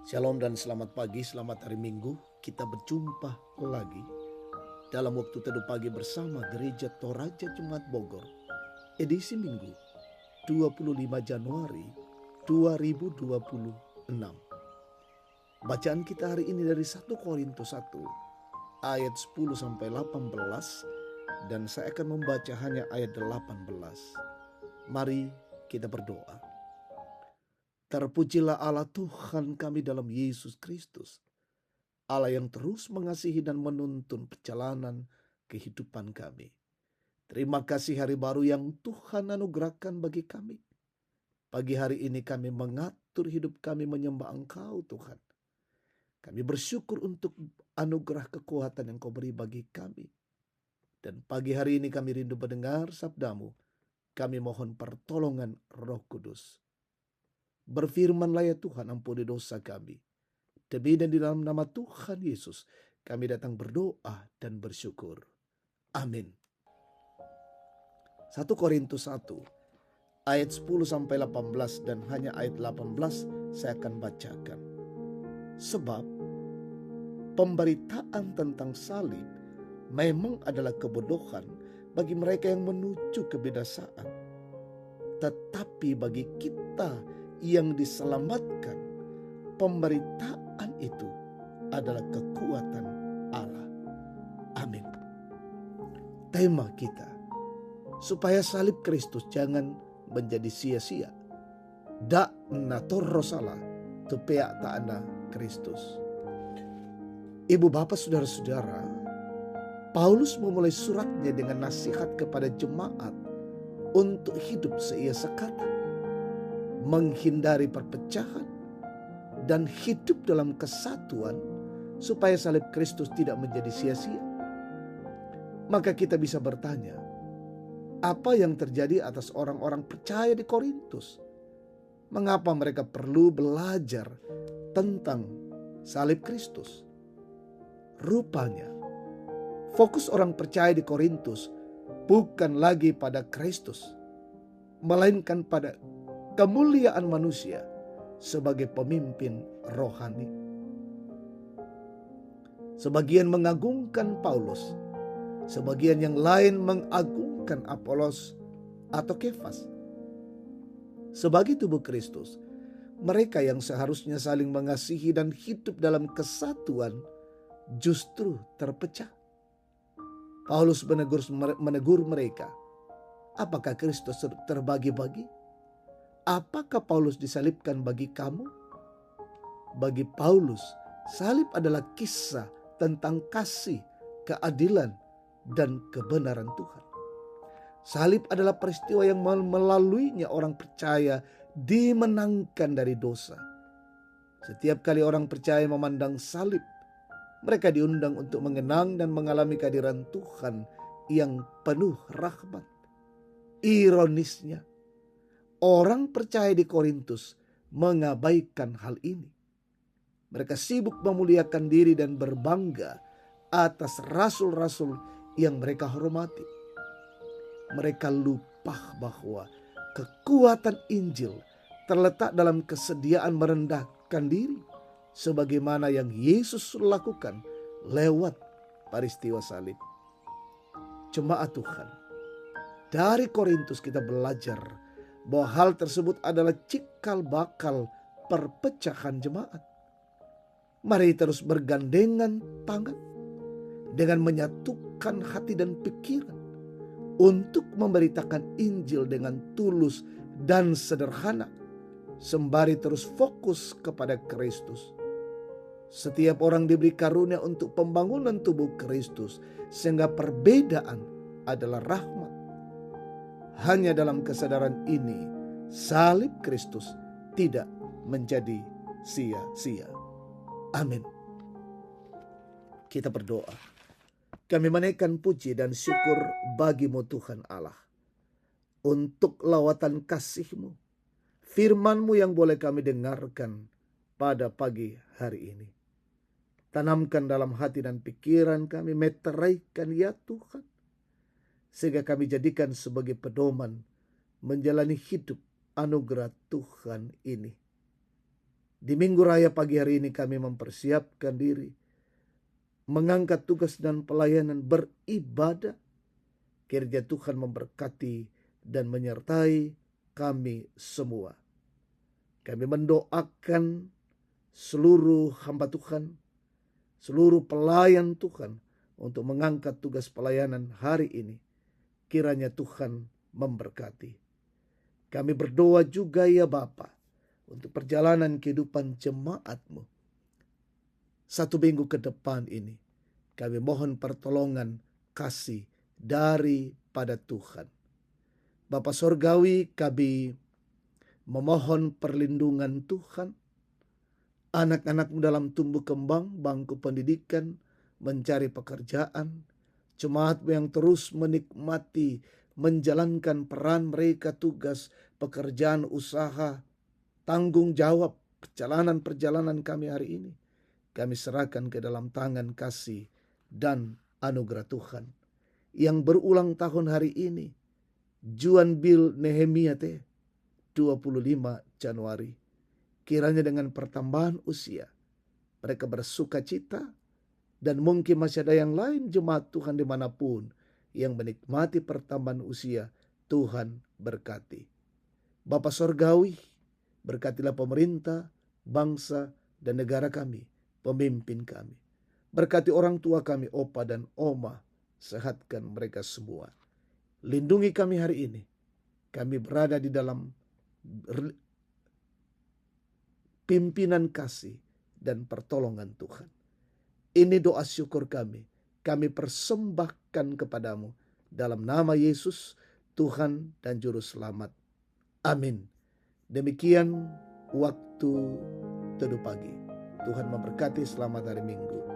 Shalom dan selamat pagi, selamat hari Minggu. Kita berjumpa lagi dalam waktu teduh pagi bersama Gereja Toraja Jemaat Bogor. Edisi Minggu 25 Januari 2026. Bacaan kita hari ini dari 1 Korintus 1 ayat 10 sampai 18 dan saya akan membaca hanya ayat 18. Mari kita berdoa. Terpujilah Allah Tuhan kami dalam Yesus Kristus, Allah yang terus mengasihi dan menuntun perjalanan kehidupan kami. Terima kasih hari baru yang Tuhan anugerahkan bagi kami. Pagi hari ini kami mengatur hidup kami menyembah Engkau Tuhan. Kami bersyukur untuk anugerah kekuatan yang Kau beri bagi kami. Dan pagi hari ini kami rindu mendengar sabdamu. Kami mohon pertolongan Roh Kudus. Berfirmanlah ya Tuhan, ampuni dosa kami. Demi dan di dalam nama Tuhan Yesus, kami datang berdoa dan bersyukur. Amin. 1 Korintus 1 ayat 10 sampai 18 dan hanya ayat 18 saya akan bacakan. Sebab pemberitaan tentang salib memang adalah kebodohan bagi mereka yang menuju kebinasaan. Tetapi bagi kita yang diselamatkan, pemberitaan itu adalah kekuatan Allah. Amin. Tema kita, supaya salib Kristus jangan menjadi sia-sia. Da natorro salah tupea ta'ana Kristus. Ibu bapak saudara-saudara, Paulus memulai suratnya dengan nasihat kepada jemaat untuk hidup seia sekata, menghindari perpecahan, dan hidup dalam kesatuan supaya salib Kristus tidak menjadi sia-sia. Maka kita bisa bertanya, apa yang terjadi atas orang-orang percaya di Korintus? Mengapa mereka perlu belajar tentang salib Kristus? Rupanya, fokus orang percaya di Korintus bukan lagi pada Kristus, melainkan pada kemuliaan manusia sebagai pemimpin rohani. Sebagian mengagungkan Paulus, sebagian yang lain mengagungkan Apolos atau Kefas. Sebagai tubuh Kristus, mereka yang seharusnya saling mengasihi dan hidup dalam kesatuan justru terpecah. Paulus menegur mereka, apakah Kristus terbagi-bagi? Apakah Paulus disalibkan bagi kamu? Bagi Paulus, salib adalah kisah tentang kasih, keadilan, dan kebenaran Tuhan. Salib adalah peristiwa yang melaluinya orang percaya dimenangkan dari dosa. Setiap kali orang percaya memandang salib, mereka diundang untuk mengenang dan mengalami kehadiran Tuhan yang penuh rahmat. Ironisnya, orang percaya di Korintus mengabaikan hal ini. Mereka sibuk memuliakan diri dan berbangga atas rasul-rasul yang mereka hormati. Mereka lupa bahwa kekuatan Injil terletak dalam kesediaan merendahkan diri, sebagaimana yang Yesus lakukan lewat peristiwa salib. Jemaat Tuhan, dari Korintus kita belajar bahwa hal tersebut adalah cikal bakal perpecahan jemaat. Mari terus bergandengan tangan dengan menyatukan hati dan pikiran untuk memberitakan Injil dengan tulus dan sederhana, sembari terus fokus kepada Kristus. Setiap orang diberi karunia untuk pembangunan tubuh Kristus, sehingga perbedaan adalah rahmat. Hanya dalam kesadaran ini, salib Kristus tidak menjadi sia-sia. Amin. Kita berdoa. Kami menaikkan puji dan syukur bagi-Mu Tuhan Allah, untuk lawatan kasih-Mu, firman-Mu yang boleh kami dengarkan pada pagi hari ini. Tanamkan dalam hati dan pikiran kami, meteraikan ya Tuhan, sehingga kami jadikan sebagai pedoman menjalani hidup anugerah Tuhan ini. Di Minggu Raya pagi hari ini kami mempersiapkan diri, mengangkat tugas dan pelayanan beribadah. Kiranya Tuhan memberkati dan menyertai kami semua. Kami mendoakan seluruh hamba Tuhan, seluruh pelayan Tuhan untuk mengangkat tugas pelayanan hari ini. Kiranya Tuhan memberkati. Kami berdoa juga ya Bapa, untuk perjalanan kehidupan jemaat-Mu 1 minggu ke depan ini. Kami mohon pertolongan kasih daripada Tuhan. Bapa Sorgawi, kami memohon perlindungan Tuhan. Anak-anak-Mu dalam tumbuh kembang, bangku pendidikan, mencari pekerjaan. Jemaat-Mu yang terus menikmati, menjalankan peran mereka, tugas, pekerjaan, usaha, tanggung jawab, perjalanan kami hari ini. Kami serahkan ke dalam tangan kasih dan anugerah Tuhan. Yang berulang tahun hari ini, Juan Bill Nehemia 25 Januari. Kiranya dengan pertambahan usia, mereka bersuka cita, dan mungkin masih ada yang lain jemaat Tuhan dimanapun yang menikmati pertambahan usia. Tuhan berkati. Bapa Sorgawi, berkatilah pemerintah, bangsa, dan negara kami, pemimpin kami. Berkati orang tua kami, opa dan oma, sehatkan mereka semua. Lindungi kami hari ini. Kami berada di dalam pimpinan kasih dan pertolongan Tuhan. Ini doa syukur kami. Kami persembahkan kepadamu dalam nama Yesus, Tuhan dan Juru Selamat. Amin. Demikian waktu teduh pagi. Tuhan memberkati, selamat hari Minggu.